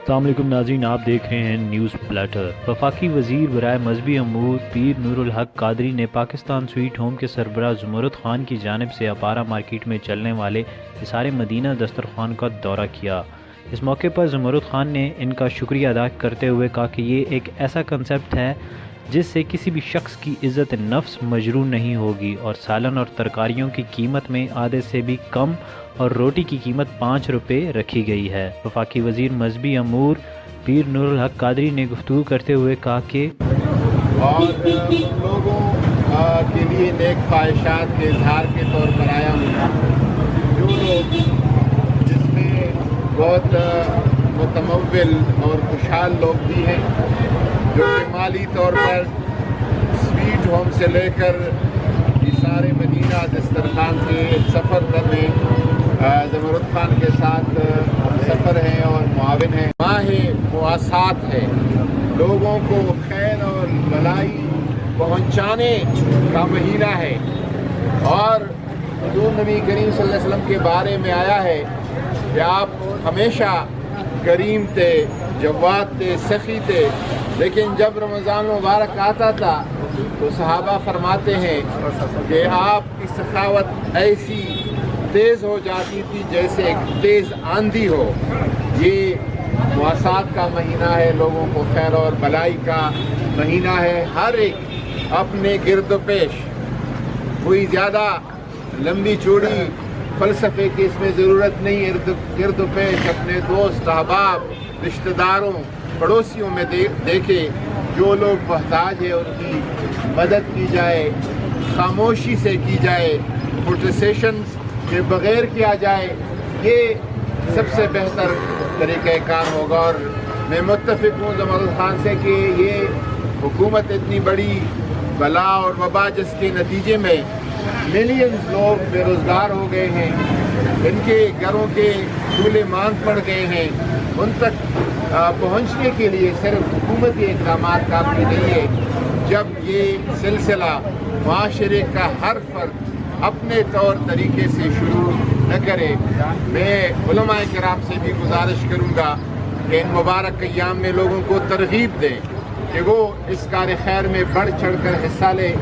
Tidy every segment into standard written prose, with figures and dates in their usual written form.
السلام علیکم ناظرین، آپ دیکھ رہے ہیں نیوز پلیٹر۔ وفاقی وزیر برائے مذہبی امور پیر نور الحق قادری نے پاکستان سویٹ ہوم کے سربراہ زمرد خان کی جانب سے اپارہ مارکیٹ میں چلنے والے حصار مدینہ دسترخوان کا دورہ کیا۔ اس موقع پر زمرد خان نے ان کا شکریہ ادا کرتے ہوئے کہا کہ یہ ایک ایسا کنسیپٹ ہے جس سے کسی بھی شخص کی عزت نفس مجروح نہیں ہوگی، اور سالن اور ترکاریوں کی قیمت میں آدھے سے بھی کم اور روٹی کی قیمت 5 روپے رکھی گئی ہے۔ وفاقی وزیر مذہبی امور پیر نور الحق قادری نے گفتگو کرتے ہوئے کہا کہ اور لوگوں کے لیے نیک خواہشات کے اظہار کے طور پر آیا ہوں۔ جو لوگ جس میں بہت متمول اور خوشحال لوگ بھی ہیں، جو کہ مالی طور پر سویٹ ہوم سے لے کر حصار مدینہ دسترخوان کے سفر کرنے زمرد خان کے ساتھ سفر ہیں اور معاون ہیں۔ ماہ مواسات ہے، لوگوں کو خیر اور بھلائی پہنچانے کا مہینہ ہے، اور جو نبی کریم صلی اللہ علیہ وسلم کے بارے میں آیا ہے کہ آپ ہمیشہ کریم تھے، جواد تھے، سخی تھے، لیکن جب رمضان مبارک آتا تھا تو صحابہ فرماتے ہیں کہ آپ کی سخاوت ایسی تیز ہو جاتی تھی جیسے ایک تیز آندھی ہو۔ یہ مواسات کا مہینہ ہے، لوگوں کو خیر اور بھلائی کا مہینہ ہے۔ ہر ایک اپنے گرد و پیش، کوئی زیادہ لمبی چوڑی فلسفے کی اس میں ضرورت نہیں، گرد و پیش اپنے دوست احباب رشتہ داروں پڑوسیوں میں دیکھے جو لوگ محتاج ہے ان کی مدد کی جائے، خاموشی سے کی جائے، پروٹیسٹیشنز کے بغیر کیا جائے، یہ سب سے بہتر طریقہ کار ہوگا۔ اور میں متفق ہوں زمرد خان سے کہ یہ حکومت اتنی بڑی بلا اور وبا جس کے نتیجے میں ملینز لوگ بے روزگار ہو گئے ہیں، ان کے گھروں کے چولہے ماند پڑ گئے ہیں، ان تک پہنچنے کے لیے صرف حکومتی اقدامات کافی نہیں ہے۔ جب یہ سلسلہ معاشرے کا ہر فرد اپنے طور طریقے سے شروع نہ کرے، میں علماء کرام سے بھی گزارش کروں گا کہ ان مبارک ایام میں لوگوں کو ترغیب دیں کہ وہ اس کار خیر میں بڑھ چڑھ کر حصہ لیں۔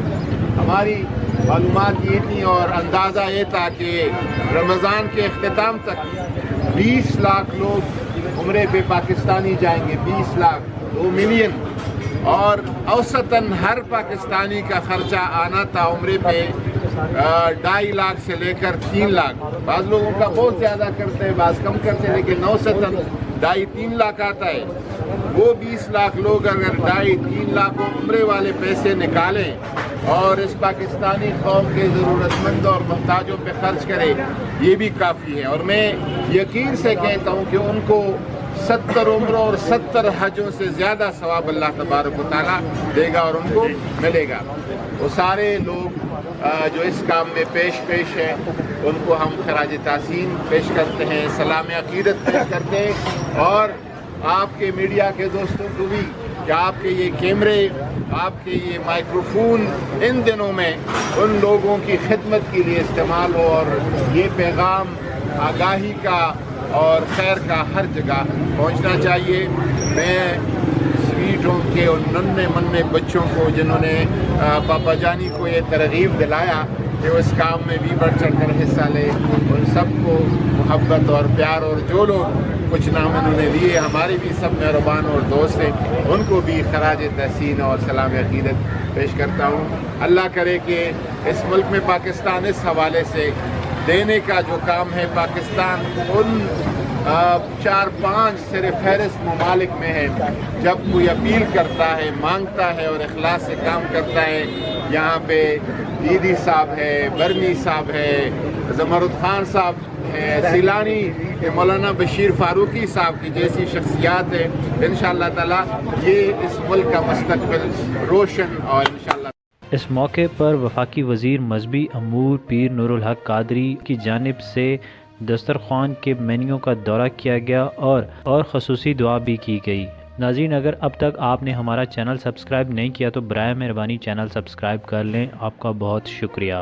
ہماری معلومات یہ تھیں اور اندازہ یہ تھا کہ رمضان کے اختتام تک 20 لاکھ لوگ عمرے پہ پاکستانی جائیں گے، 20 لاکھ، 2 ملین، اور اوسطاً ہر پاکستانی کا خرچہ آنا تھا عمرے پہ 2.5 لاکھ سے لے کر 3 لاکھ۔ بعض لوگوں کا بہت زیادہ کرتے ہیں، بعض کم کرتے ہیں، لیکن اوسطاً 2.5-3 لاکھ آتا ہے۔ وہ 20 لاکھ لوگ اگر 2.5-3 لاکھ عمرے والے پیسے نکالیں اور اس پاکستانی قوم کے ضرورت مند اور محتاجوں پہ خرچ کرے، یہ بھی کافی ہے۔ اور میں یقین سے کہتا ہوں کہ ان کو 70 عمروں اور 70 حجوں سے زیادہ ثواب اللہ تبارک و تعالیٰ دے گا اور ان کو ملے گا۔ وہ سارے لوگ جو اس کام میں پیش ہیں، ان کو ہم خراج تحسین پیش کرتے ہیں، سلام عقیدت پیش کرتے ہیں، اور آپ کے میڈیا کے دوستوں کو بھی کہ آپ کے یہ کیمرے، آپ کے یہ مائکروفون ان دنوں میں ان لوگوں کی خدمت کے لیے استعمال ہو، اور یہ پیغام آگاہی کا اور خیر کا ہر جگہ پہنچنا چاہیے۔ میں سویٹ ہوم کے ان ننھے منھے بچوں کو جنہوں نے پاپا جانی کو یہ ترغیب دلایا کہ وہ اس کام میں بھی بڑھ چڑھ کر حصہ لے، ان سب کو محبت اور پیار، اور جو لوگ کچھ نام انہوں نے لیے ہمارے بھی سب مہربان اور دوست ہیں، ان کو بھی خراج تحسین اور سلام عقیدت پیش کرتا ہوں۔ اللہ کرے کہ اس ملک میں پاکستان اس حوالے سے دینے کا جو کام ہے، پاکستان ان 4-5 صرف فہرست ممالک میں ہے جب کوئی اپیل کرتا ہے، مانگتا ہے اور اخلاص سے کام کرتا ہے۔ یہاں پہ دیدی صاحب ہے، برمی صاحب ہے، زمرد خان صاحب ہے، سیلانی مولانا بشیر فاروقی صاحب کی جیسی شخصیات ہے۔ انشاءاللہ تعالی یہ اس ملک کا مستقبل روشن، اور انشاءاللہ اس موقع پر وفاقی وزیر مذہبی امور پیر نور الحق قادری کی جانب سے دسترخوان کے مینیو کا دورہ کیا گیا اور خصوصی دعا بھی کی گئی۔ ناظرین، اگر اب تک آپ نے ہمارا چینل سبسکرائب نہیں کیا تو برائے مہربانی چینل سبسکرائب کر لیں۔ آپ کا بہت شکریہ۔